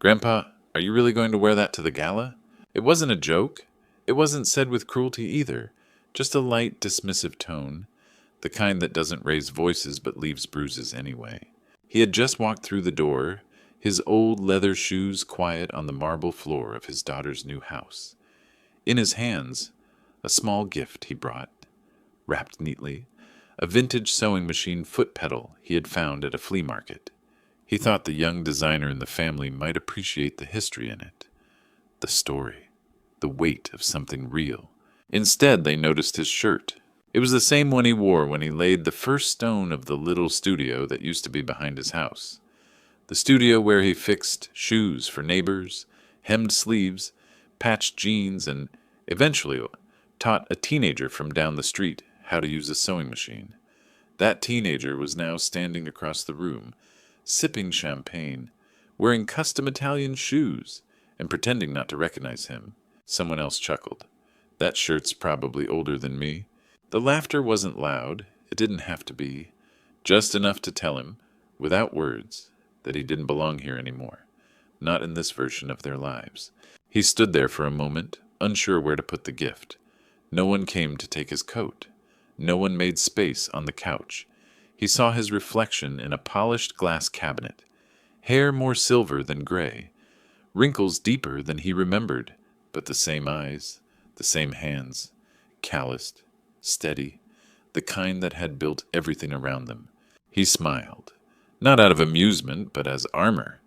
Grandpa, are you really going to wear that to the gala? It wasn't a joke. It wasn't said with cruelty either, just a light, dismissive tone, the kind that doesn't raise voices but leaves bruises anyway. He had just walked through the door, his old leather shoes quiet on the marble floor of his daughter's new house. In his hands, a small gift he brought, wrapped neatly, a vintage sewing machine foot pedal he had found at a flea market. He thought the young designer in the family might appreciate the history in it, the story, the weight of something real. Instead, they noticed his shirt. It was the same one he wore when he laid the first stone of the little studio that used to be behind his house. The studio where he fixed shoes for neighbors, hemmed sleeves, patched jeans, and eventually taught a teenager from down the street how to use a sewing machine. That teenager was now standing across the room, sipping champagne, wearing custom Italian shoes, and pretending not to recognize him. Someone else chuckled. That shirt's probably older than me. The laughter wasn't loud. It didn't have to be. Just enough to tell him, without words, that he didn't belong here anymore. Not in this version of their lives. He stood there for a moment, unsure where to put the gift. No one came to take his coat. No one made space on the couch. He saw his reflection in a polished glass cabinet. Hair more silver than gray. Wrinkles deeper than he remembered, but the same eyes, the same hands, calloused, steady, the kind that had built everything around them. He smiled, not out of amusement, but as armor,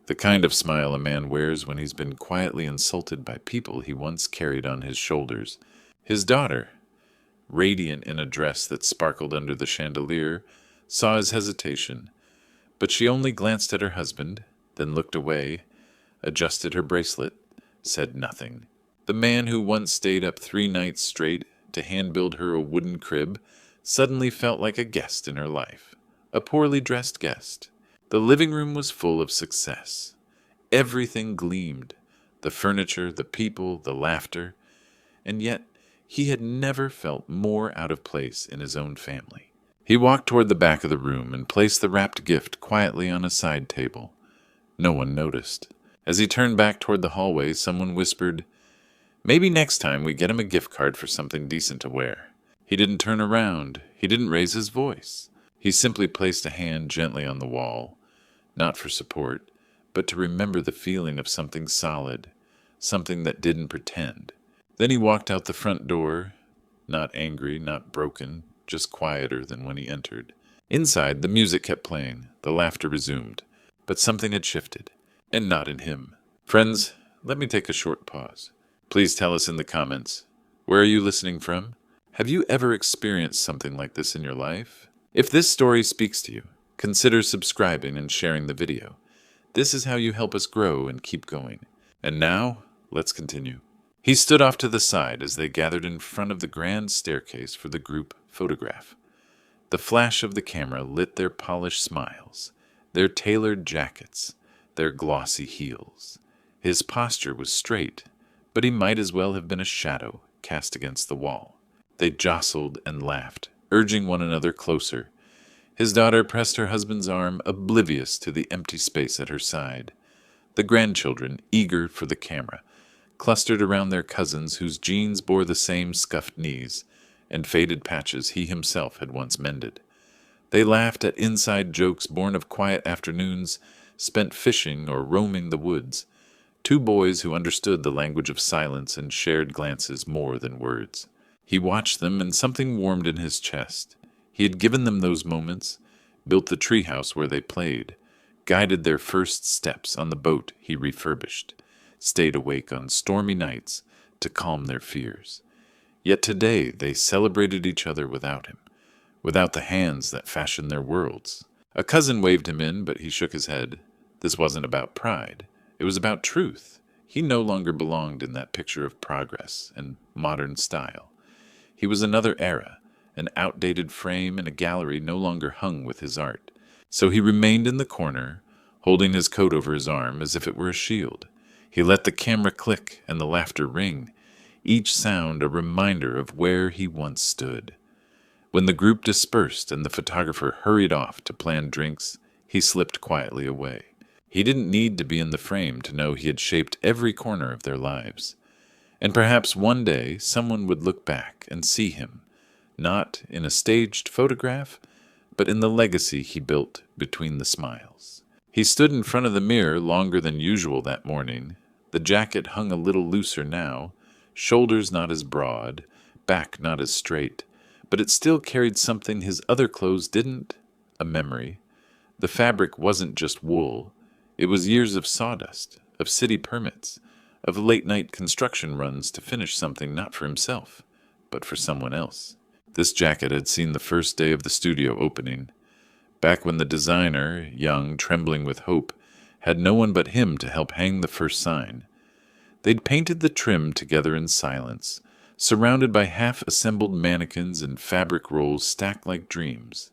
the kind of smile a man wears when he's been quietly insulted by people he once carried on his shoulders. His daughter, radiant in a dress that sparkled under the chandelier, saw his hesitation, but she only glanced at her husband, then looked away, adjusted her bracelet, said nothing. The man who once stayed up 3 nights straight to hand-build her a wooden crib suddenly felt like a guest in her life, a poorly dressed guest. The living room was full of success. Everything gleamed, the furniture, the people, the laughter, and yet he had never felt more out of place in his own family. He walked toward the back of the room and placed the wrapped gift quietly on a side table. No one noticed. As he turned back toward the hallway, someone whispered, "Maybe next time we get him a gift card for something decent to wear." He didn't turn around. He didn't raise his voice. He simply placed a hand gently on the wall, not for support, but to remember the feeling of something solid, something that didn't pretend. Then he walked out the front door, not angry, not broken, just quieter than when he entered. Inside, the music kept playing, the laughter resumed, but something had shifted, and not in him. Friends, let me take a short pause. Please tell us in the comments, where are you listening from? Have you ever experienced something like this in your life? If this story speaks to you, consider subscribing and sharing the video. This is how you help us grow and keep going. And now, let's continue. He stood off to the side as they gathered in front of the grand staircase for the group photograph. The flash of the camera lit their polished smiles, their tailored jackets, their glossy heels. His posture was straight, but he might as well have been a shadow cast against the wall. They jostled and laughed, urging one another closer. His daughter pressed her husband's arm, oblivious to the empty space at her side. The grandchildren, eager for the camera, clustered around their cousins whose jeans bore the same scuffed knees and faded patches he himself had once mended. They laughed at inside jokes born of quiet afternoons spent fishing or roaming the woods, 2 boys who understood the language of silence and shared glances more than words. He watched them, and something warmed in his chest. He had given them those moments, built the treehouse where they played, guided their first steps on the boat he refurbished, stayed awake on stormy nights to calm their fears. Yet today they celebrated each other without him, without the hands that fashioned their worlds. A cousin waved him in, but he shook his head. This wasn't about pride. It was about truth. He no longer belonged in that picture of progress and modern style. He was another era, an outdated frame in a gallery no longer hung with his art. So he remained in the corner, holding his coat over his arm as if it were a shield. He let the camera click and the laughter ring, each sound a reminder of where he once stood. When the group dispersed and the photographer hurried off to plan drinks, he slipped quietly away. He didn't need to be in the frame to know he had shaped every corner of their lives. And perhaps one day someone would look back and see him, not in a staged photograph, but in the legacy he built between the smiles. He stood in front of the mirror longer than usual that morning. The jacket hung a little looser now, shoulders not as broad, back not as straight, but it still carried something his other clothes didn't, a memory. The fabric wasn't just wool. It was years of sawdust, of city permits, of late-night construction runs to finish something not for himself, but for someone else. This jacket had seen the first day of the studio opening, back when the designer, young, trembling with hope, had no one but him to help hang the first sign. They'd painted the trim together in silence, surrounded by half-assembled mannequins and fabric rolls stacked like dreams.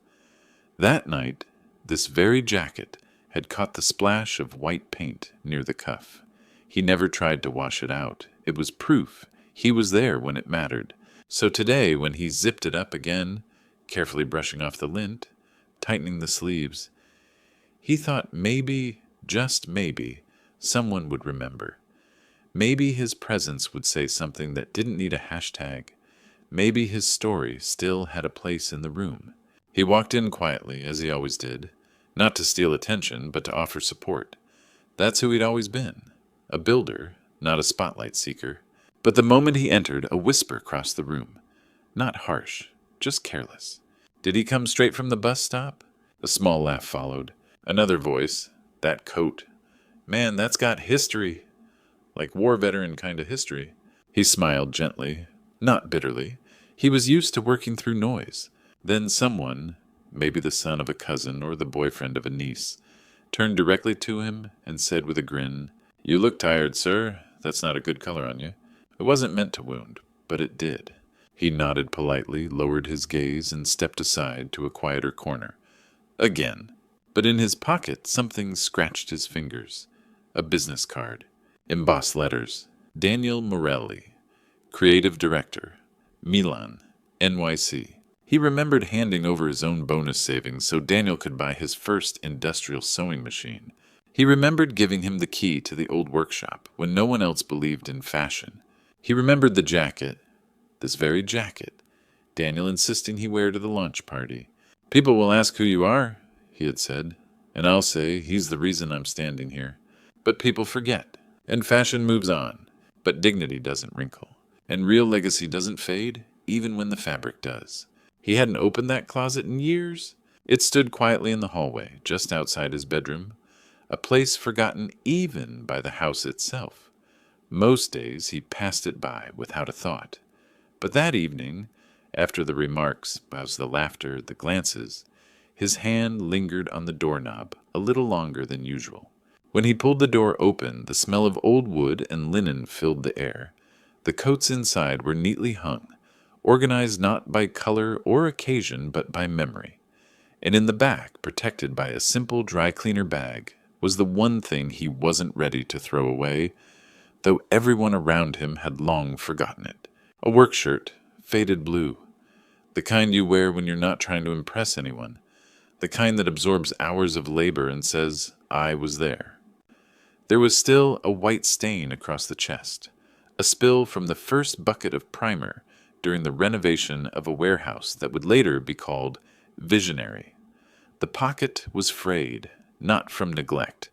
That night, this very jacket had caught the splash of white paint near the cuff. He never tried to wash it out. It was proof. He was there when it mattered. So today, when he zipped it up again, carefully brushing off the lint, tightening the sleeves, he thought maybe, just maybe, someone would remember. Maybe his presence would say something that didn't need a hashtag. Maybe his story still had a place in the room. He walked in quietly, as he always did, not to steal attention, but to offer support. That's who he'd always been, a builder, not a spotlight seeker. But the moment he entered, a whisper crossed the room. Not harsh, just careless. Did he come straight from the bus stop? A small laugh followed. Another voice, that coat. Man, that's got history. Like war veteran kind of history. He smiled gently, not bitterly. He was used to working through noise. Then someone, maybe the son of a cousin or the boyfriend of a niece, turned directly to him and said with a grin, "You look tired, sir. That's not a good color on you." It wasn't meant to wound, but it did. He nodded politely, lowered his gaze, and stepped aside to a quieter corner. Again. But in his pocket something scratched his fingers. A business card. Embossed letters. Daniel Morelli, Creative Director, Milan, NYC. He remembered handing over his own bonus savings so Daniel could buy his first industrial sewing machine. He remembered giving him the key to the old workshop when no one else believed in fashion. He remembered the jacket, this very jacket, Daniel insisting he wear to the launch party. "People will ask who you are," he had said, "and I'll say he's the reason I'm standing here." But people forget, and fashion moves on, but dignity doesn't wrinkle, and real legacy doesn't fade, even when the fabric does. He hadn't opened that closet in years. It stood quietly in the hallway, just outside his bedroom, a place forgotten even by the house itself. Most days he passed it by without a thought. But that evening, after the remarks, as the laughter, the glances, his hand lingered on the doorknob a little longer than usual. When he pulled the door open, the smell of old wood and linen filled the air. The coats inside were neatly hung, organized not by color or occasion but by memory. And in the back, protected by a simple dry cleaner bag, was the one thing he wasn't ready to throw away, though everyone around him had long forgotten it. A work shirt, faded blue. The kind you wear when you're not trying to impress anyone. The kind that absorbs hours of labor and says, "I was there." There was still a white stain across the chest, a spill from the first bucket of primer during the renovation of a warehouse that would later be called Visionary. The pocket was frayed, not from neglect,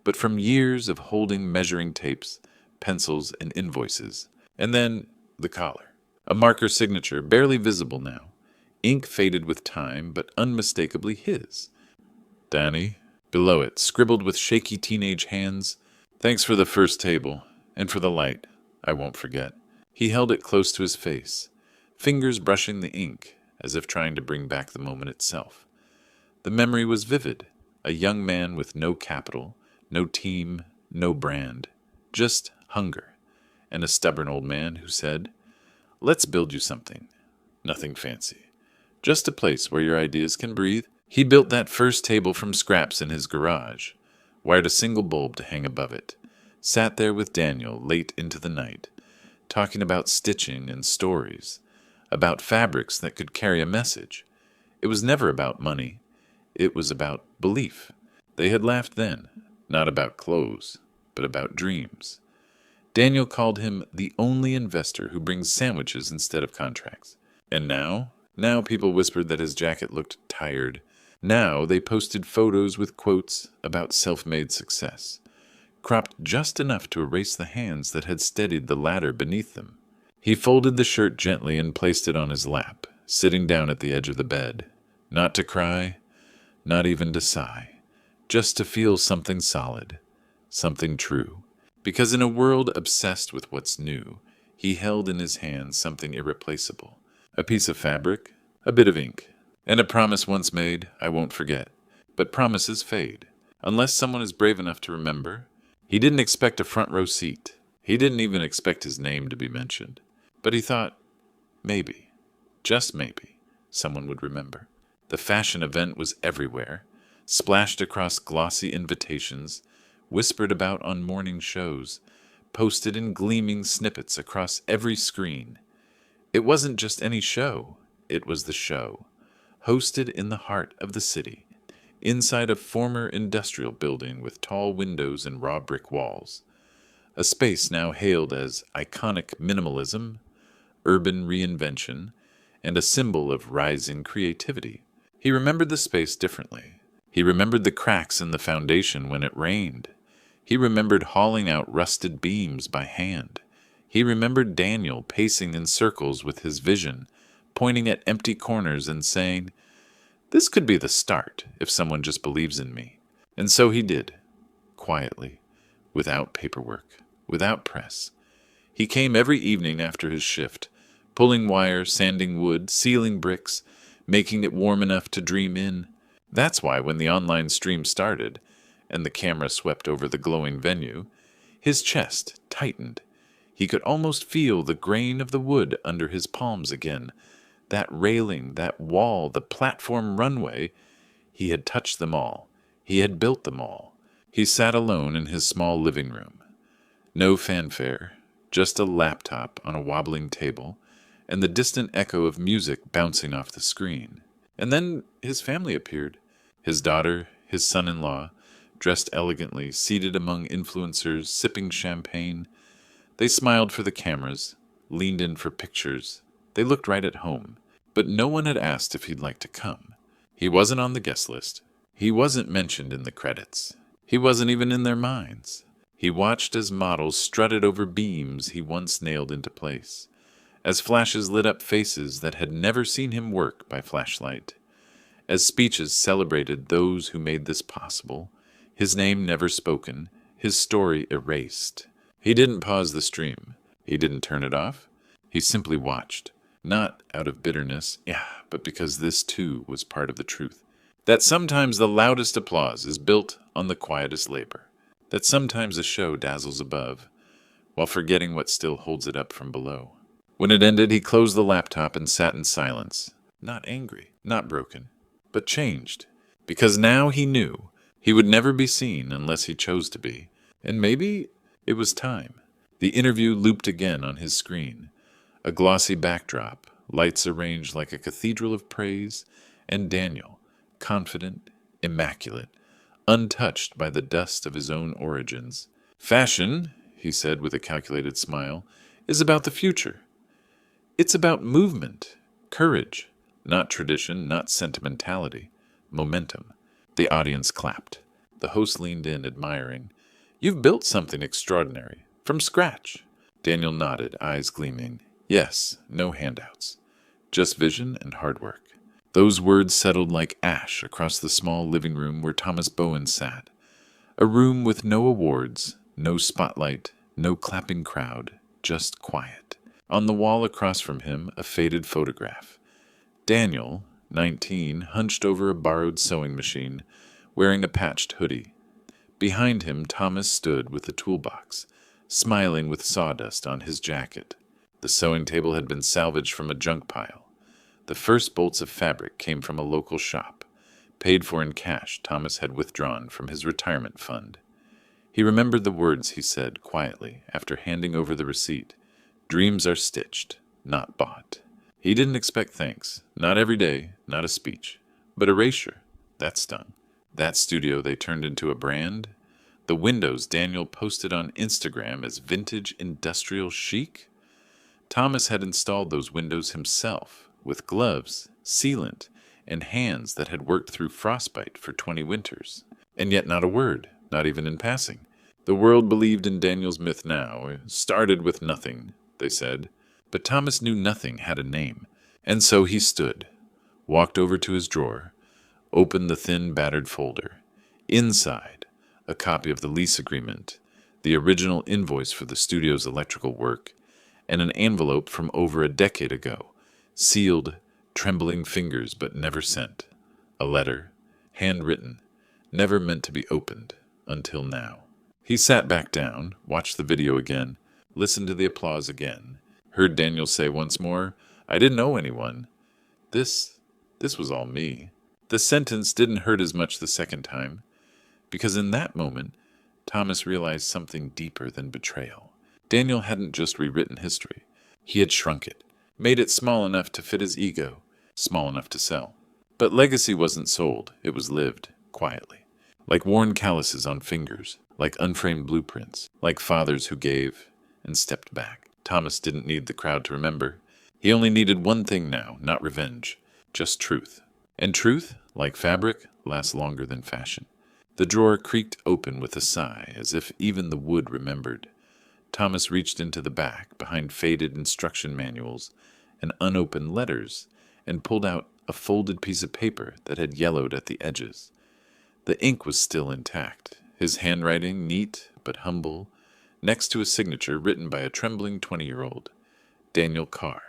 but from years of holding measuring tapes, pencils, and invoices. And then the collar. A marker signature, barely visible now. Ink faded with time, but unmistakably his. "Danny." Below it, scribbled with shaky teenage hands, "Thanks for the first table, and for the light. I won't forget." He held it close to his face, fingers brushing the ink, as if trying to bring back the moment itself. The memory was vivid. A young man with no capital, no team, no brand, just hunger, and a stubborn old man who said, "Let's build you something. Nothing fancy. Just a place where your ideas can breathe." He built that first table from scraps in his garage, wired a single bulb to hang above it, sat there with Daniel late into the night, talking about stitching and stories, about fabrics that could carry a message. It was never about money. It was about belief. They had laughed then, Not about clothes, but about dreams. Daniel called him the only investor who brings sandwiches instead of contracts. And now people whispered that his jacket looked tired. Now they posted photos with quotes about self-made success, cropped just enough to erase the hands that had steadied the ladder beneath them. He folded the shirt gently and placed it on his lap, sitting down at the edge of the bed. Not to cry, not even to sigh, just to feel something solid, something true. Because in a world obsessed with what's new, he held in his hands something irreplaceable. A piece of fabric, a bit of ink, and a promise once made I won't forget. But promises fade, unless someone is brave enough to remember. He didn't expect a front row seat. He didn't even expect his name to be mentioned. But he thought, maybe, just maybe, someone would remember. The fashion event was everywhere, splashed across glossy invitations, whispered about on morning shows, posted in gleaming snippets across every screen. It wasn't just any show, it was the show, hosted in the heart of the city, inside a former industrial building with tall windows and raw brick walls, a space now hailed as iconic minimalism, urban reinvention, and a symbol of rising creativity. He remembered the space differently. He remembered the cracks in the foundation when it rained. He remembered hauling out rusted beams by hand. He remembered Daniel pacing in circles with his vision, pointing at empty corners and saying, "This could be the start if someone just believes in me." And so he did, quietly, without paperwork, without press. He came every evening after his shift, pulling wire, sanding wood, sealing bricks, making it warm enough to dream in. That's why when the online stream started, and the camera swept over the glowing venue, his chest tightened. He could almost feel the grain of the wood under his palms again. That railing, that wall, the platform runway, he had touched them all. He had built them all. He sat alone in his small living room. No fanfare, just a laptop on a wobbling table, and the distant echo of music bouncing off the screen. And then his family appeared. His daughter, his son-in-law, dressed elegantly, seated among influencers, sipping champagne. They smiled for the cameras, leaned in for pictures. They looked right at home. But no one had asked if he'd like to come. He wasn't on the guest list. He wasn't mentioned in the credits. He wasn't even in their minds. He watched as models strutted over beams he once nailed into place, as flashes lit up faces that had never seen him work by flashlight, as speeches celebrated those who made this possible, his name never spoken, his story erased. He didn't pause the stream. He didn't turn it off. He simply watched, not out of bitterness, but because this too was part of the truth. That sometimes the loudest applause is built on the quietest labor. That sometimes a show dazzles above, while forgetting what still holds it up from below. When it ended, he closed the laptop and sat in silence, not angry, not broken, but changed, because now he knew he would never be seen unless he chose to be, and maybe it was time. The interview looped again on his screen, a glossy backdrop, lights arranged like a cathedral of praise, and Daniel, confident, immaculate, untouched by the dust of his own origins. "Fashion," he said with a calculated smile, "is about the future. It's about movement, courage, not tradition, not sentimentality, momentum." The audience clapped. The host leaned in, admiring. "You've built something extraordinary, from scratch." Daniel nodded, eyes gleaming. "Yes, no handouts. Just vision and hard work." Those words settled like ash across the small living room where Thomas Bowen sat. A room with no awards, no spotlight, no clapping crowd, just quiet. On the wall across from him, a faded photograph. Daniel, 19, hunched over a borrowed sewing machine, wearing a patched hoodie. Behind him, Thomas stood with a toolbox, smiling with sawdust on his jacket. The sewing table had been salvaged from a junk pile. The first bolts of fabric came from a local shop, paid for in cash Thomas had withdrawn from his retirement fund. He remembered the words he said quietly after handing over the receipt. "Dreams are stitched, not bought." He didn't expect thanks, not every day, not a speech, but erasure. That stung. That studio they turned into a brand, The windows Daniel posted on Instagram as vintage industrial chic? Thomas had installed those windows himself, with gloves, sealant, and hands that had worked through frostbite for 20 winters. And yet not a word, not even in passing. The world believed in Daniel's myth now. It started with nothing, they said. But Thomas knew nothing had a name. And so he stood, walked over to his drawer, opened the thin, battered folder. Inside, a copy of the lease agreement, the original invoice for the studio's electrical work, and an envelope from over a decade ago, sealed, trembling fingers but never sent. A letter, handwritten, never meant to be opened, until now. He sat back down, watched the video again, listened to the applause again, heard Daniel say once more, "I didn't owe anyone. This was all me." The sentence didn't hurt as much the second time, because in that moment, Thomas realized something deeper than betrayal. Daniel hadn't just rewritten history. He had shrunk it, made it small enough to fit his ego, small enough to sell. But legacy wasn't sold, it was lived, quietly. Like worn calluses on fingers, like unframed blueprints, like fathers who gave and stepped back. Thomas didn't need the crowd to remember. He only needed one thing now, not revenge, just truth. And truth, like fabric, lasts longer than fashion. The drawer creaked open with a sigh, as if even the wood remembered. Thomas reached into the back, behind faded instruction manuals and unopened letters, and pulled out a folded piece of paper that had yellowed at the edges. The ink was still intact, his handwriting neat but humble, next to a signature written by a trembling 20-year-old, Daniel Carr.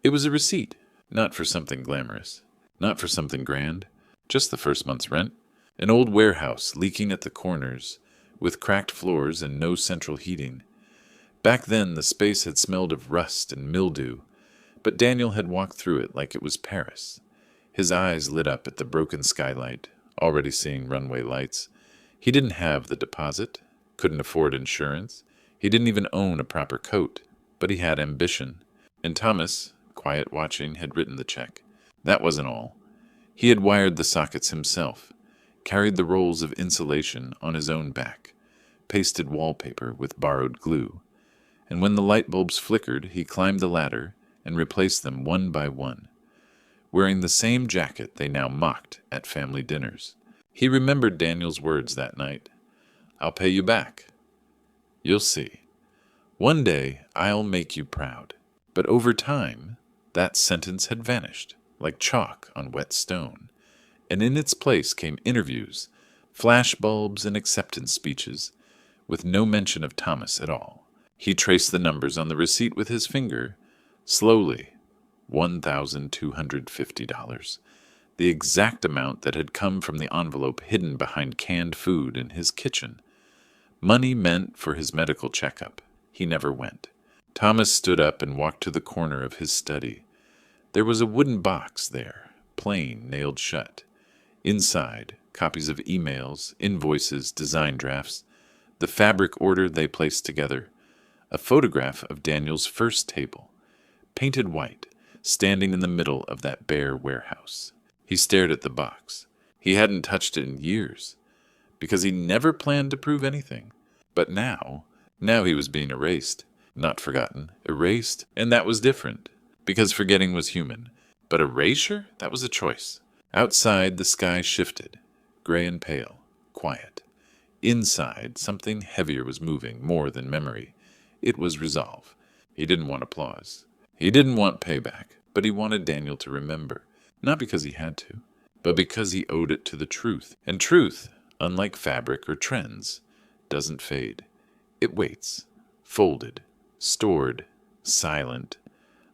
It was a receipt, not for something glamorous, not for something grand, just the first month's rent. An old warehouse leaking at the corners, with cracked floors and no central heating. Back then the space had smelled of rust and mildew, but Daniel had walked through it like it was Paris. His eyes lit up at the broken skylight, already seeing runway lights. He didn't have the deposit, couldn't afford insurance. He didn't even own a proper coat, but he had ambition. And Thomas, quiet watching, had written the check. That wasn't all. He had wired the sockets himself, carried the rolls of insulation on his own back, pasted wallpaper with borrowed glue. And when the light bulbs flickered, he climbed the ladder and replaced them one by one, wearing the same jacket they now mocked at family dinners. He remembered Daniel's words that night. "I'll pay you back. You'll see. One day I'll make you proud." But over time, that sentence had vanished, like chalk on wet stone, and in its place came interviews, flashbulbs, and acceptance speeches, with no mention of Thomas at all. He traced the numbers on the receipt with his finger, slowly. $1,250, the exact amount that had come from the envelope hidden behind canned food in his kitchen. Money meant for his medical checkup. He never went. Thomas stood up and walked to the corner of his study. There was a wooden box there, plain, nailed shut. Inside, copies of emails, invoices, design drafts, the fabric order they placed together, a photograph of Daniel's first table, painted white, standing in the middle of that bare warehouse. He stared at the box. He hadn't touched it in years, because he never planned to prove anything. But now he was being erased. Not forgotten, erased, and that was different, because forgetting was human. But erasure? That was a choice. Outside, the sky shifted, gray and pale, quiet. Inside, something heavier was moving, more than memory. It was resolve. He didn't want applause. He didn't want payback, but he wanted Daniel to remember, not because he had to, but because he owed it to the truth. And truth, unlike fabric or trends, doesn't fade. It waits, folded, stored, silent,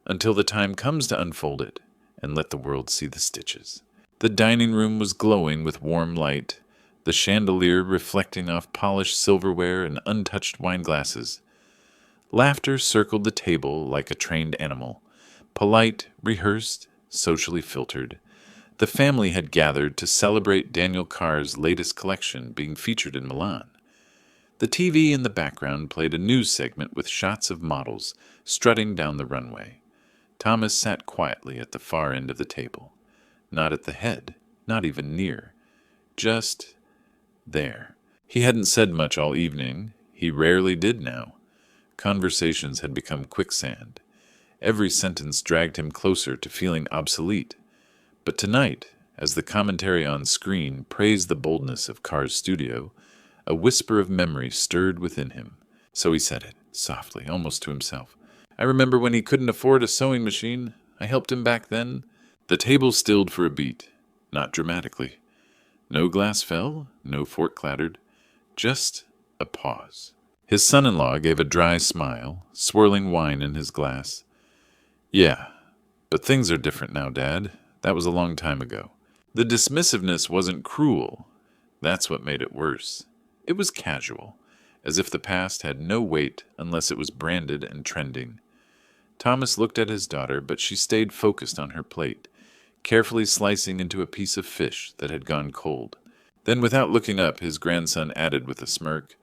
until the time comes to unfold it and let the world see the stitches. The dining room was glowing with warm light, the chandelier reflecting off polished silverware and untouched wine glasses. Laughter circled the table like a trained animal, polite, rehearsed, socially filtered. The family had gathered to celebrate Daniel Carr's latest collection being featured in Milan. The TV in the background played a news segment with shots of models strutting down the runway. Thomas sat quietly at the far end of the table, not at the head, not even near, just there. He hadn't said much all evening. He rarely did now. Conversations had become quicksand. Every sentence dragged him closer to feeling obsolete. But tonight, as the commentary on screen praised the boldness of Carr's studio, a whisper of memory stirred within him. So he said it, softly, almost to himself. I remember when he couldn't afford a sewing machine. I helped him back then. The table stilled for a beat, not dramatically. No glass fell, no fork clattered, just a pause. His son-in-law gave a dry smile, swirling wine in his glass. Yeah, but things are different now, Dad. That was a long time ago. The dismissiveness wasn't cruel. That's what made it worse. It was casual, as if the past had no weight unless it was branded and trending. Thomas looked at his daughter, but she stayed focused on her plate, carefully slicing into a piece of fish that had gone cold. Then, without looking up, his grandson added with a smirk,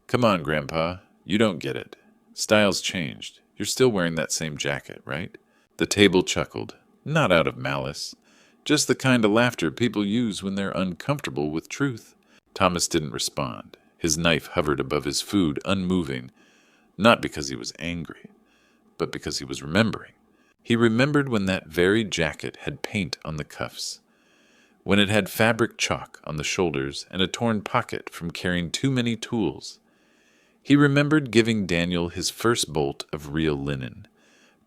Come on, Grandpa, you don't get it. Style's changed. You're still wearing that same jacket, right? The table chuckled, not out of malice, just the kind of laughter people use when they're uncomfortable with truth. Thomas didn't respond. His knife hovered above his food, unmoving, not because he was angry, but because he was remembering. He remembered when that very jacket had paint on the cuffs, when it had fabric chalk on the shoulders and a torn pocket from carrying too many tools. He remembered giving Daniel his first bolt of real linen,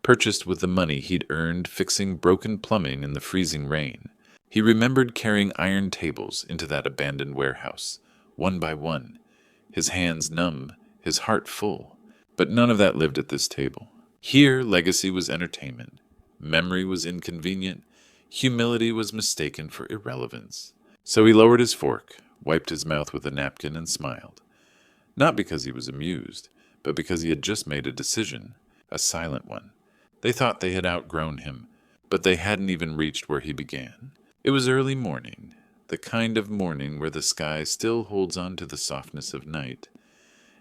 purchased with the money he'd earned fixing broken plumbing in the freezing rain. He remembered carrying iron tables into that abandoned warehouse, one by one, his hands numb, his heart full. But none of that lived at this table. Here, legacy was entertainment, memory was inconvenient, humility was mistaken for irrelevance. So he lowered his fork, wiped his mouth with a napkin, and smiled. Not because he was amused, but because he had just made a decision, a silent one. They thought they had outgrown him, but they hadn't even reached where he began. It was early morning, the kind of morning where the sky still holds on to the softness of night,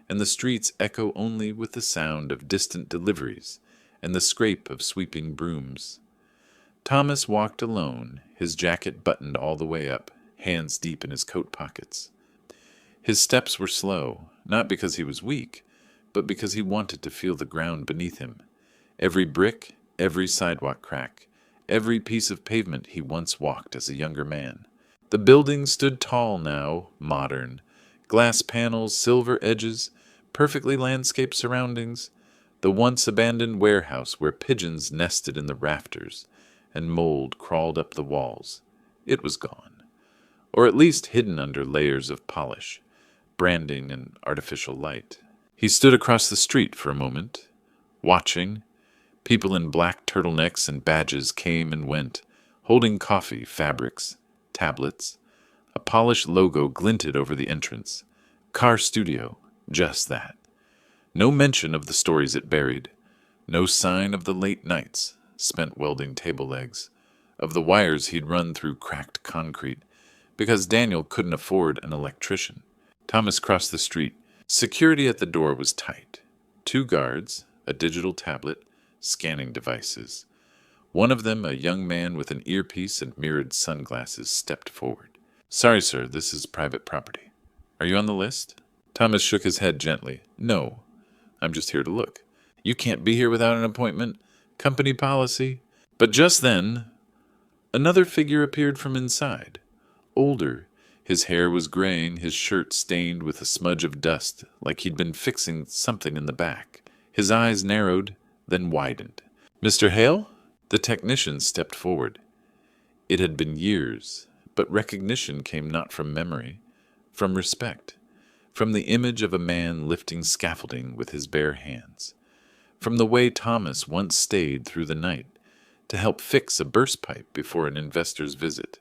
and the streets echo only with the sound of distant deliveries and the scrape of sweeping brooms. Thomas walked alone, his jacket buttoned all the way up, hands deep in his coat pockets. His steps were slow, not because he was weak, but because he wanted to feel the ground beneath him. Every brick, every sidewalk crack, every piece of pavement he once walked as a younger man. The buildings stood tall now, modern. Glass panels, silver edges, perfectly landscaped surroundings. The once abandoned warehouse where pigeons nested in the rafters and mold crawled up the walls. It was gone, or at least hidden under layers of polish, branding, and artificial light. He stood across the street for a moment, watching. People in black turtlenecks and badges came and went, holding coffee, fabrics, tablets. A polished logo glinted over the entrance. Carr Studio, just that. No mention of the stories it buried. No sign of the late nights spent welding table legs, of the wires he'd run through cracked concrete, because Daniel couldn't afford an electrician. Thomas crossed the street. Security at the door was tight. 2 guards, a digital tablet, scanning devices. One of them, a young man with an earpiece and mirrored sunglasses, stepped forward. Sorry, sir, this is private property. Are you on the list? Thomas shook his head gently. No, I'm just here to look. You can't be here without an appointment. Company policy. But just then, another figure appeared from inside. Older. His hair was graying, his shirt stained with a smudge of dust, like he'd been fixing something in the back. His eyes narrowed, then widened. Mr. Hale? The technician stepped forward. It had been years, but recognition came not from memory, from respect, from the image of a man lifting scaffolding with his bare hands, from the way Thomas once stayed through the night to help fix a burst pipe before an investor's visit,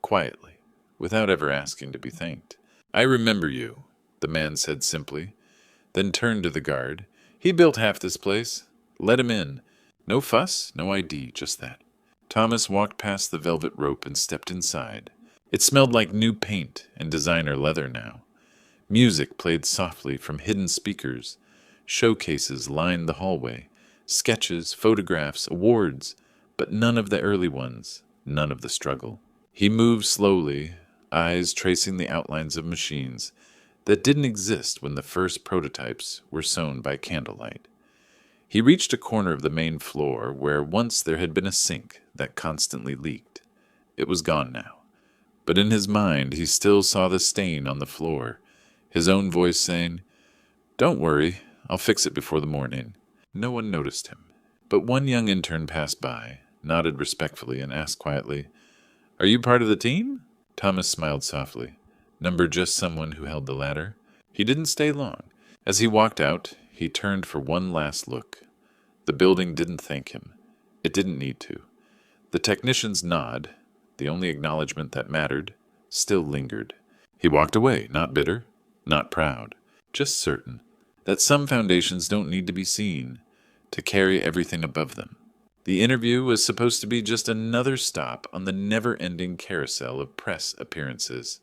quietly, without ever asking to be thanked. I remember you, the man said simply, then turned to the guard. He built half this place. Let him in. No fuss, no ID, just that. Thomas walked past the velvet rope and stepped inside. It smelled like new paint and designer leather now. Music played softly from hidden speakers. Showcases lined the hallway. Sketches, photographs, awards, but none of the early ones, none of the struggle. He moved slowly, eyes tracing the outlines of machines, that didn't exist when the first prototypes were sewn by candlelight. He reached a corner of the main floor where once there had been a sink that constantly leaked. It was gone now, but in his mind he still saw the stain on the floor, his own voice saying, "Don't worry, I'll fix it before the morning." No one noticed him, but one young intern passed by, nodded respectfully, and asked quietly, "Are you part of the team?" Thomas smiled softly. Number just someone who held the ladder. He didn't stay long. As he walked out, he turned for one last look. The building didn't thank him. It didn't need to. The technician's nod, the only acknowledgement that mattered, still lingered. He walked away, not bitter, not proud, just certain that some foundations don't need to be seen to carry everything above them. The interview was supposed to be just another stop on the never-ending carousel of press appearances.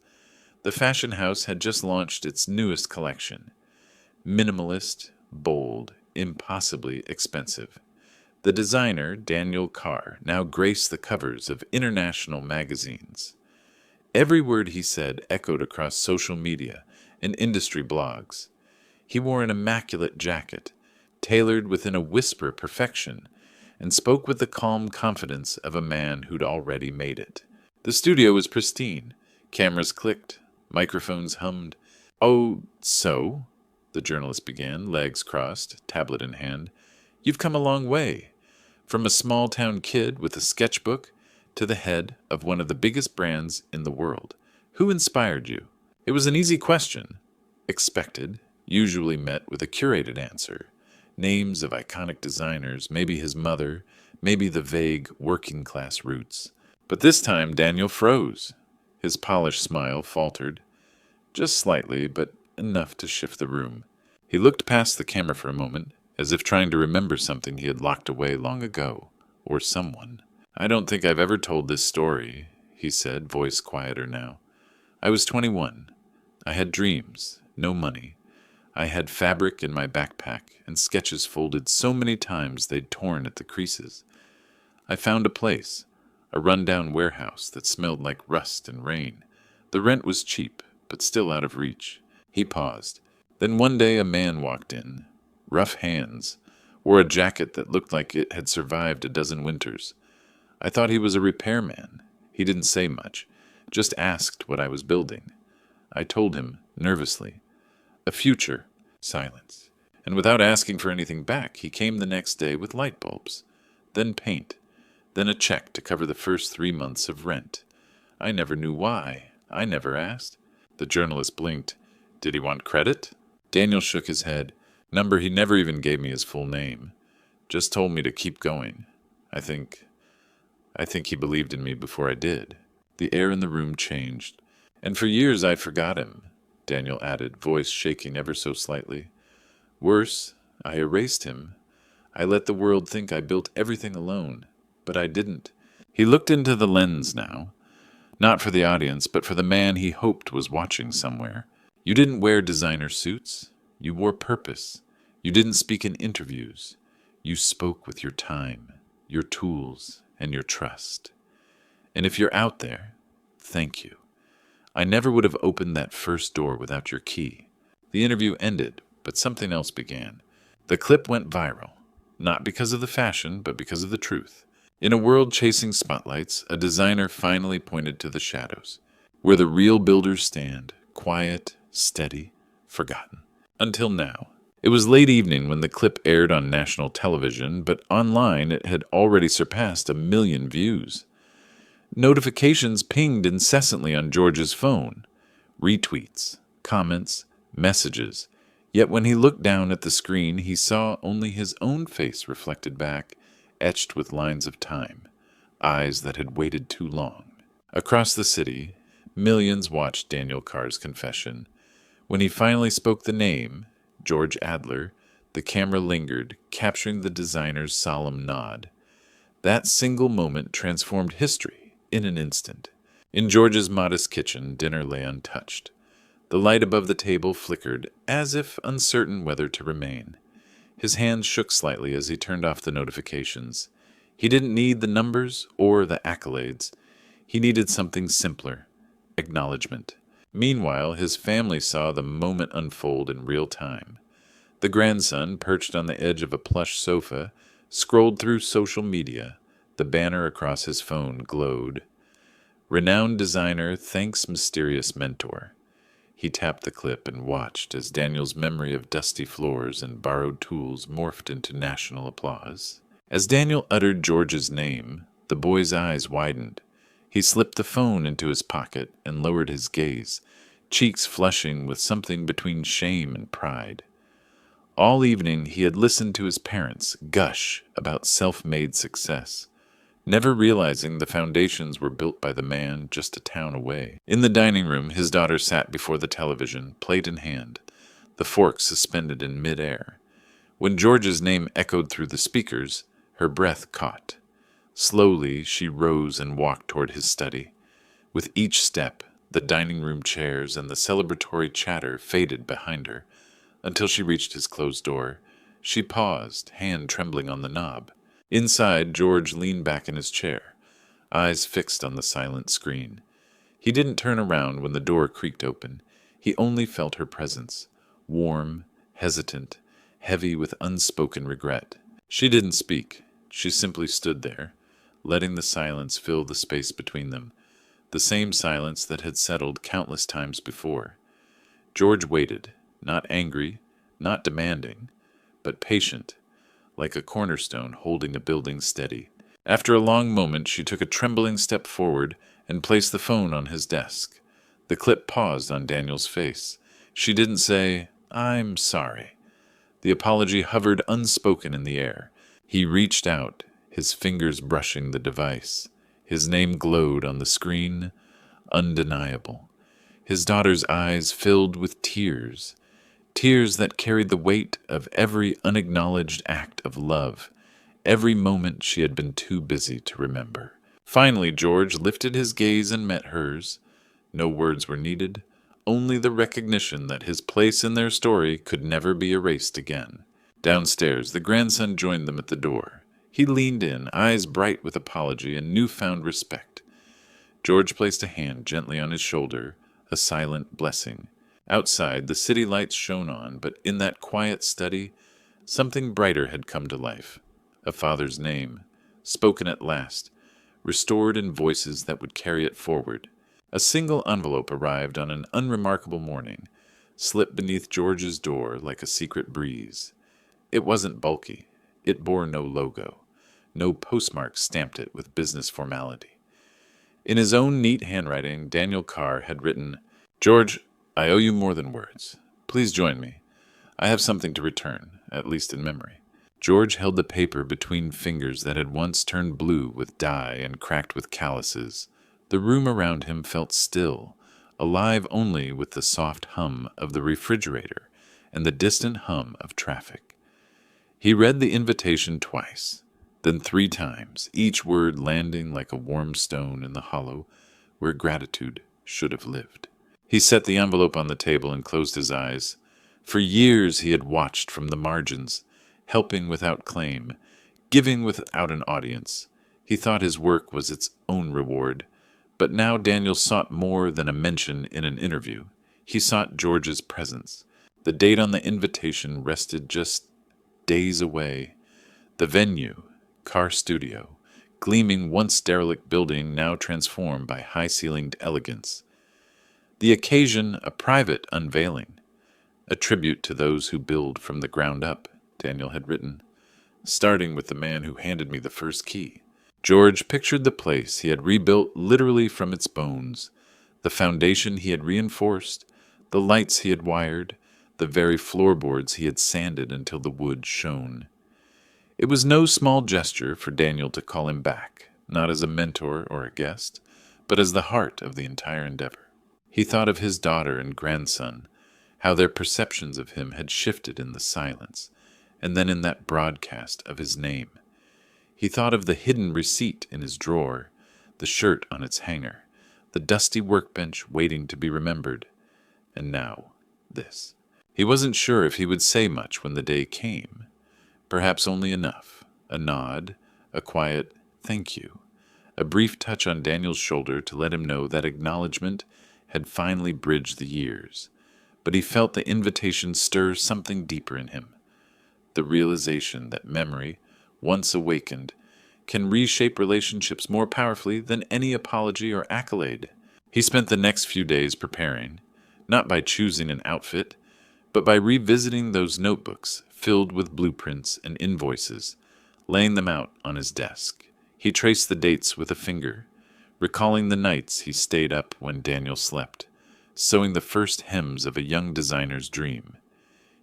The fashion house had just launched its newest collection. Minimalist, bold, impossibly expensive. The designer, Daniel Carr, now graced the covers of international magazines. Every word he said echoed across social media and industry blogs. He wore an immaculate jacket, tailored within a whisper perfection, and spoke with the calm confidence of a man who'd already made it. The studio was pristine. Cameras clicked. Microphones hummed. "Oh, so?" the journalist began, legs crossed, tablet in hand. "You've come a long way. From a small-town kid with a sketchbook to the head of one of the biggest brands in the world. Who inspired you?" It was an easy question. Expected, usually met with a curated answer. Names of iconic designers, maybe his mother, maybe the vague working-class roots. But this time Daniel froze. His polished smile faltered. Just slightly, but enough to shift the room. He looked past the camera for a moment, as if trying to remember something he had locked away long ago, or someone. "I don't think I've ever told this story," he said, voice quieter now. "I was 21. I had dreams, no money. I had fabric in my backpack and sketches folded so many times they'd torn at the creases. I found a place, a run-down warehouse that smelled like rust and rain. The rent was cheap, but still out of reach." He paused. Then one day a man walked in. Rough hands, wore a jacket that looked like it had survived a dozen winters. I thought he was a repairman. He didn't say much, just asked what I was building. I told him, nervously. "A future." Silence. And without asking for anything back, he came the next day with light bulbs, then paint, then a check to cover the first 3 months of rent. I never knew why. I never asked. The journalist blinked. "Did he want credit?" Daniel shook his head. Number, he never even gave me his full name. Just told me to keep going. I think he believed in me before I did. The air in the room changed. "And for years I forgot him," Daniel added, voice shaking ever so slightly. "Worse, I erased him. I let the world think I built everything alone, but I didn't." He looked into the lens now, not for the audience, but for the man he hoped was watching somewhere. "You didn't wear designer suits. You wore purpose. You didn't speak in interviews. You spoke with your time, your tools, and your trust. And if you're out there, thank you. I never would have opened that first door without your key." The interview ended, but something else began. The clip went viral, not because of the fashion, but because of the truth. In a world chasing spotlights, a designer finally pointed to the shadows, where the real builders stand, quiet, steady, forgotten. Until now. It was late evening when the clip aired on national television, but online it had already surpassed 1 million views. Notifications pinged incessantly on George's phone. Retweets, comments, messages. Yet when he looked down at the screen, he saw only his own face reflected back, etched with lines of time, eyes that had waited too long. Across the city, millions watched Daniel Carr's confession. When he finally spoke the name, George Adler, the camera lingered, capturing the designer's solemn nod. That single moment transformed history in an instant. In George's modest kitchen, dinner lay untouched. The light above the table flickered, as if uncertain whether to remain. His hands shook slightly as he turned off the notifications. He didn't need the numbers or the accolades. He needed something simpler: acknowledgement. Meanwhile, his family saw the moment unfold in real time. The grandson, perched on the edge of a plush sofa, scrolled through social media. The banner across his phone glowed. Renowned designer thanks mysterious mentor. He tapped the clip and watched as Daniel's memory of dusty floors and borrowed tools morphed into national applause. As Daniel uttered George's name, the boy's eyes widened. He slipped the phone into his pocket and lowered his gaze, cheeks flushing with something between shame and pride. All evening he had listened to his parents gush about self-made success, never realizing the foundations were built by the man just a town away. In the dining room, his daughter sat before the television, plate in hand, the fork suspended in mid-air. When George's name echoed through the speakers, her breath caught. Slowly, she rose and walked toward his study. With each step, the dining room chairs and the celebratory chatter faded behind her, until she reached his closed door. She paused, hand trembling on the knob. Inside, George leaned back in his chair, eyes fixed on the silent screen. He didn't turn around when the door creaked open. He only felt her presence, warm, hesitant, heavy with unspoken regret. She didn't speak. She simply stood there, letting the silence fill the space between them, the same silence that had settled countless times before. George waited, not angry, not demanding, but patient, like a cornerstone holding a building steady. After a long moment, she took a trembling step forward and placed the phone on his desk. The clip paused on Daniel's face. She didn't say, "I'm sorry." The apology hovered unspoken in the air. He reached out, his fingers brushing the device. His name glowed on the screen, undeniable. His daughter's eyes filled with tears. Tears that carried the weight of every unacknowledged act of love, every moment she had been too busy to remember. Finally, George lifted his gaze and met hers. No words were needed, only the recognition that his place in their story could never be erased again. Downstairs, the grandson joined them at the door. He leaned in, eyes bright with apology and newfound respect. George placed a hand gently on his shoulder, a silent blessing. Outside, the city lights shone on, but in that quiet study, something brighter had come to life. A father's name, spoken at last, restored in voices that would carry it forward. A single envelope arrived on an unremarkable morning, slipped beneath George's door like a secret breeze. It wasn't bulky. It bore no logo. No postmark stamped it with business formality. In his own neat handwriting, Daniel Carr had written, "George, I owe you more than words. Please join me. I have something to return, at least in memory." George held the paper between fingers that had once turned blue with dye and cracked with calluses. The room around him felt still, alive only with the soft hum of the refrigerator and the distant hum of traffic. He read the invitation twice, then 3 times, each word landing like a warm stone in the hollow where gratitude should have lived. He set the envelope on the table and closed his eyes. For years he had watched from the margins, helping without claim, giving without an audience. He thought his work was its own reward. But now Daniel sought more than a mention in an interview. He sought George's presence. The date on the invitation rested just days away. The venue, Carr Studio, gleaming once derelict building now transformed by high-ceilinged elegance. The occasion, a private unveiling, a tribute to those who build from the ground up, Daniel had written, starting with the man who handed me the first key. George pictured the place he had rebuilt literally from its bones, the foundation he had reinforced, the lights he had wired, the very floorboards he had sanded until the wood shone. It was no small gesture for Daniel to call him back, not as a mentor or a guest, but as the heart of the entire endeavor. He thought of his daughter and grandson, how their perceptions of him had shifted in the silence, and then in that broadcast of his name. He thought of the hidden receipt in his drawer, the shirt on its hanger, the dusty workbench waiting to be remembered, and now this. He wasn't sure if he would say much when the day came. Perhaps only enough, a nod, a quiet "thank you," a brief touch on Daniel's shoulder to let him know that acknowledgement, had finally bridged the years, but he felt the invitation stir something deeper in him, the realization that memory, once awakened, can reshape relationships more powerfully than any apology or accolade. He spent the next few days preparing, not by choosing an outfit, but by revisiting those notebooks filled with blueprints and invoices, laying them out on his desk. He traced the dates with a finger, recalling the nights he stayed up when Daniel slept, sewing the first hems of a young designer's dream.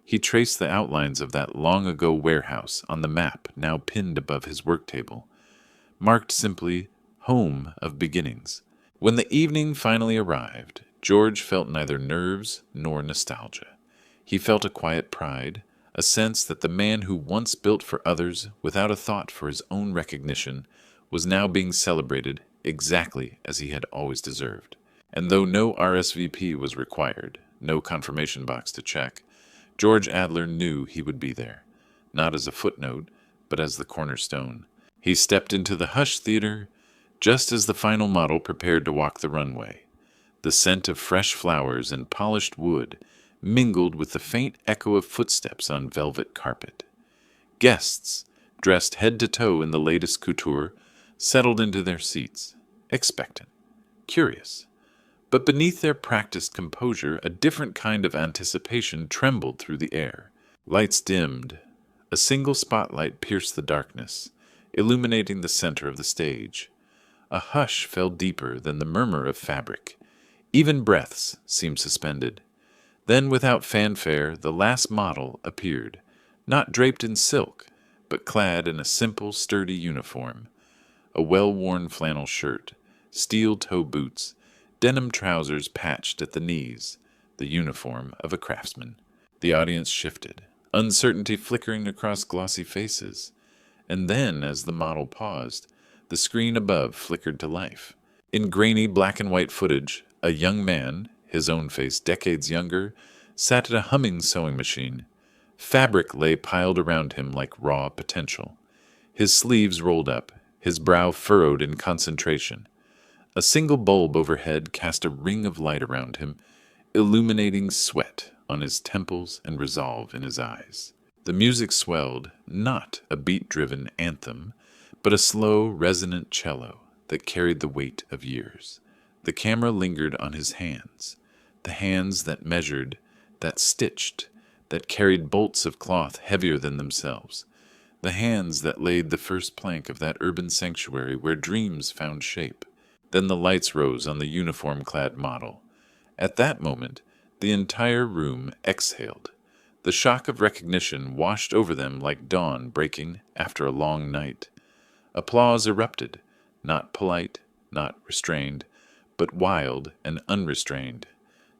He traced the outlines of that long-ago warehouse on the map now pinned above his work table, marked simply Home of Beginnings. When the evening finally arrived, George felt neither nerves nor nostalgia. He felt a quiet pride, a sense that the man who once built for others without a thought for his own recognition was now being celebrated exactly as he had always deserved. And though no RSVP was required, no confirmation box to check, George Adler knew he would be there, not as a footnote, but as the cornerstone. He stepped into the Hush Theater just as the final model prepared to walk the runway. The scent of fresh flowers and polished wood mingled with the faint echo of footsteps on velvet carpet. Guests, dressed head to toe in the latest couture, settled into their seats, expectant, curious. But beneath their practiced composure, a different kind of anticipation trembled through the air. Lights dimmed. A single spotlight pierced the darkness, illuminating the center of the stage. A hush fell deeper than the murmur of fabric. Even breaths seemed suspended. Then, without fanfare, the last model appeared, not draped in silk, but clad in a simple, sturdy uniform. A well-worn flannel shirt, steel-toe boots, denim trousers patched at the knees, the uniform of a craftsman. The audience shifted, uncertainty flickering across glossy faces. And then, as the model paused, the screen above flickered to life. In grainy black-and-white footage, a young man, his own face decades younger, sat at a humming sewing machine. Fabric lay piled around him like raw potential. His sleeves rolled up, his brow furrowed in concentration. A single bulb overhead cast a ring of light around him, illuminating sweat on his temples and resolve in his eyes. The music swelled, not a beat-driven anthem, but a slow, resonant cello that carried the weight of years. The camera lingered on his hands, the hands that measured, that stitched, that carried bolts of cloth heavier than themselves, the hands that laid the first plank of that urban sanctuary where dreams found shape. Then the lights rose on the uniform-clad model. At that moment, the entire room exhaled. The shock of recognition washed over them like dawn breaking after a long night. Applause erupted, not polite, not restrained, but wild and unrestrained.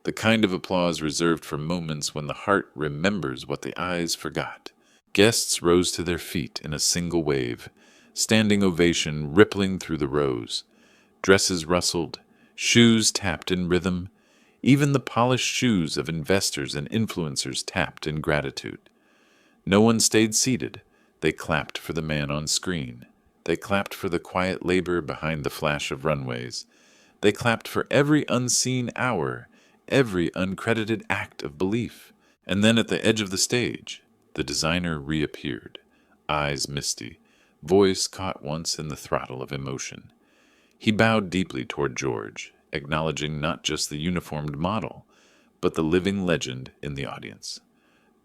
The kind of applause reserved for moments when the heart remembers what the eyes forgot. Guests rose to their feet in a single wave, standing ovation rippling through the rows. Dresses rustled, shoes tapped in rhythm. Even the polished shoes of investors and influencers tapped in gratitude. No one stayed seated. They clapped for the man on screen. They clapped for the quiet labor behind the flash of runways. They clapped for every unseen hour, every uncredited act of belief. And then at the edge of the stage, the designer reappeared, eyes misty, voice caught once in the throttle of emotion. He bowed deeply toward George, acknowledging not just the uniformed model, but the living legend in the audience.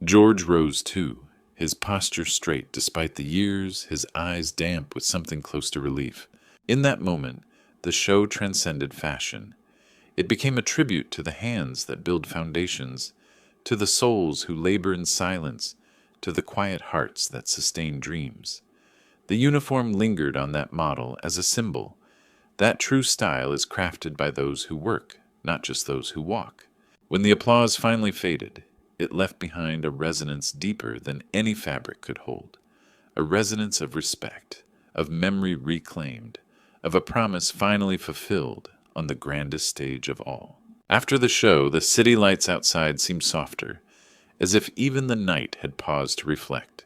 George rose too, his posture straight despite the years, his eyes damp with something close to relief. In that moment, the show transcended fashion. It became a tribute to the hands that build foundations, to the souls who labor in silence, to the quiet hearts that sustain dreams. The uniform lingered on that model as a symbol. That true style is crafted by those who work, not just those who walk. When the applause finally faded, it left behind a resonance deeper than any fabric could hold, a resonance of respect, of memory reclaimed, of a promise finally fulfilled on the grandest stage of all. After the show, the city lights outside seemed softer, as if even the night had paused to reflect.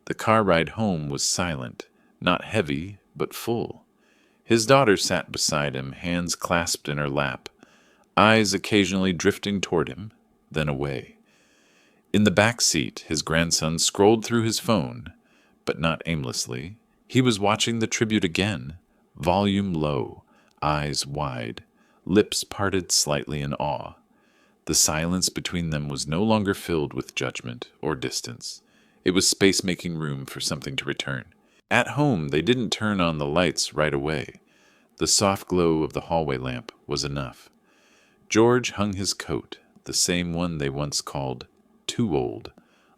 The car ride home was silent, not heavy, but full. His daughter sat beside him, hands clasped in her lap, eyes occasionally drifting toward him, then away. In the back seat, his grandson scrolled through his phone, but not aimlessly. He was watching the tribute again, volume low, eyes wide, lips parted slightly in awe. The silence between them was no longer filled with judgment or distance. It was space making room for something to return. At home, they didn't turn on the lights right away. The soft glow of the hallway lamp was enough. George hung his coat, the same one they once called too old,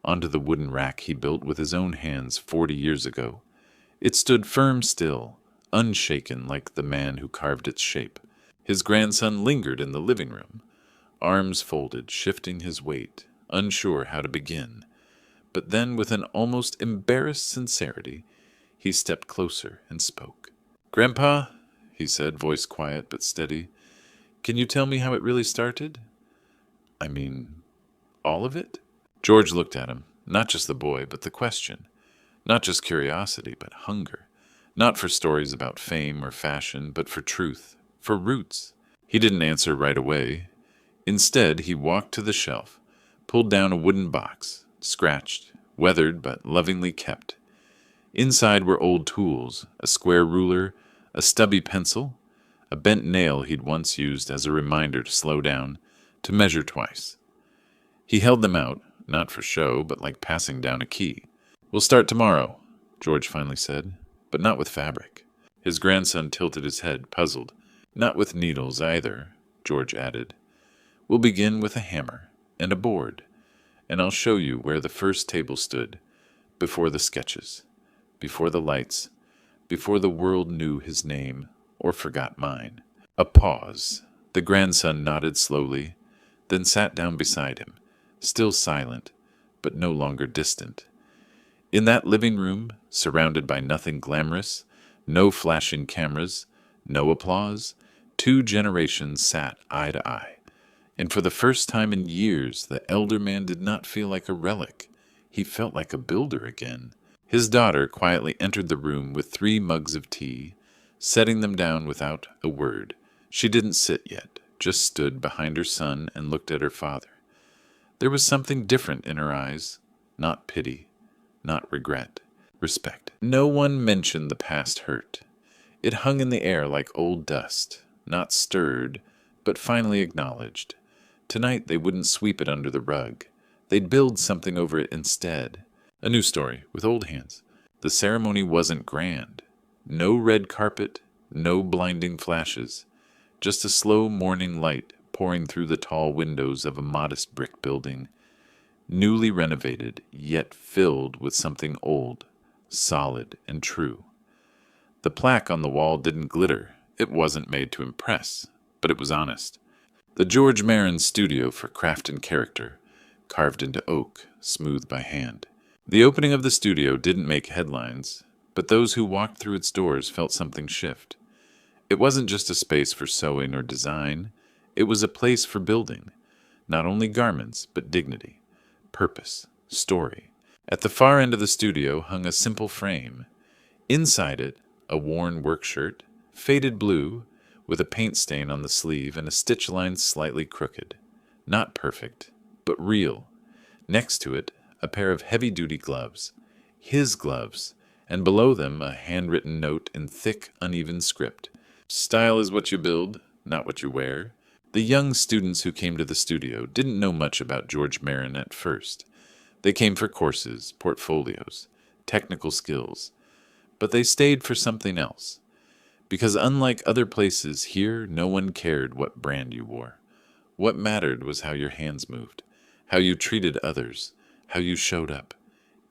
onto the wooden rack he built with his own hands 40 years ago. It stood firm still, unshaken like the man who carved its shape. His grandson lingered in the living room, arms folded, shifting his weight, unsure how to begin. But then, with an almost embarrassed sincerity, he stepped closer and spoke. "Grandpa," he said, voice quiet but steady, "can you tell me how it really started? I mean, all of it?" George looked at him, not just the boy, but the question. Not just curiosity, but hunger. Not for stories about fame or fashion, but for truth, for roots. He didn't answer right away. Instead, he walked to the shelf, pulled down a wooden box, scratched, weathered but lovingly kept. Inside were old tools, a square ruler, a stubby pencil, a bent nail he'd once used as a reminder to slow down, to measure twice. He held them out, not for show, but like passing down a key. "We'll start tomorrow," George finally said, "but not with fabric." His grandson tilted his head, puzzled. "Not with needles either," George added. "We'll begin with a hammer and a board, and I'll show you where the first table stood, before the sketches, before the lights, before the world knew his name or forgot mine." A pause. The grandson nodded slowly, then sat down beside him, still silent, but no longer distant. In that living room, surrounded by nothing glamorous, no flashing cameras, no applause, 2 generations sat eye to eye. And for the first time in years, the elder man did not feel like a relic. He felt like a builder again. His daughter quietly entered the room with 3 mugs of tea, setting them down without a word. She didn't sit yet, just stood behind her son and looked at her father. There was something different in her eyes, not pity, not regret, respect. No one mentioned the past hurt. It hung in the air like old dust, not stirred, but finally acknowledged. Tonight they wouldn't sweep it under the rug. They'd build something over it instead. A new story, with old hands. The ceremony wasn't grand. No red carpet, no blinding flashes. Just a slow morning light pouring through the tall windows of a modest brick building, newly renovated, yet filled with something old, solid, and true. The plaque on the wall didn't glitter. It wasn't made to impress, but it was honest. The George Marin Studio for Craft and Character, carved into oak, smoothed by hand. The opening of the studio didn't make headlines, but those who walked through its doors felt something shift. It wasn't just a space for sewing or design. It was a place for building, not only garments, but dignity, purpose, story. At the far end of the studio hung a simple frame. Inside it, a worn work shirt, faded blue, with a paint stain on the sleeve and a stitch line slightly crooked. Not perfect, but real. Next to it, a pair of heavy-duty gloves. His gloves, and below them a handwritten note in thick, uneven script. "Style is what you build, not what you wear." The young students who came to the studio didn't know much about George Marin at first. They came for courses, portfolios, technical skills. But they stayed for something else. Because unlike other places, here no one cared what brand you wore. What mattered was how your hands moved, how you treated others, how you showed up,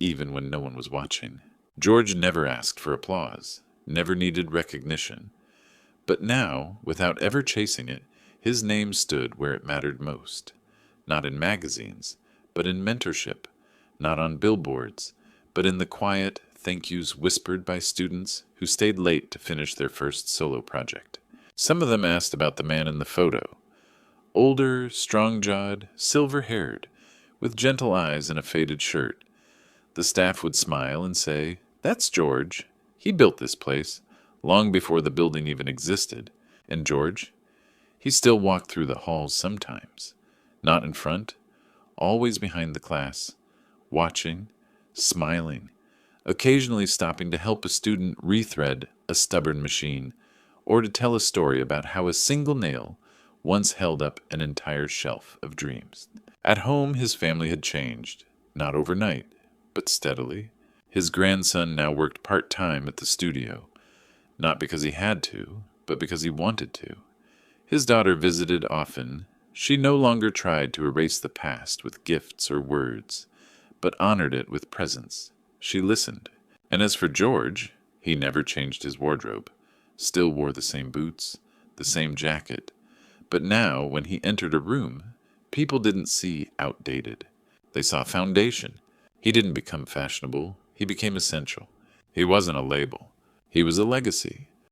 even when no one was watching. George never asked for applause, never needed recognition. But now, without ever chasing it, his name stood where it mattered most. Not in magazines, but in mentorship. Not on billboards, but in the quiet thank yous whispered by students who stayed late to finish their first solo project. Some of them asked about the man in the photo. Older, strong-jawed, silver-haired, with gentle eyes and a faded shirt. The staff would smile and say, "That's George. He built this place, long before the building even existed." And George? He still walked through the halls sometimes, not in front, always behind the class, watching, smiling, occasionally stopping to help a student rethread a stubborn machine, or to tell a story about how a single nail once held up an entire shelf of dreams. At home, his family had changed, not overnight, but steadily. His grandson now worked part-time at the studio, not because he had to, but because he wanted to. His daughter visited often. She no longer tried to erase the past with gifts or words, but honored it with presence. She listened. And as for George, he never changed his wardrobe, still wore the same boots, the same jacket. But now, when he entered a room, people didn't see outdated. They saw foundation. He didn't become fashionable. He became essential. He wasn't a label. He was a legacy.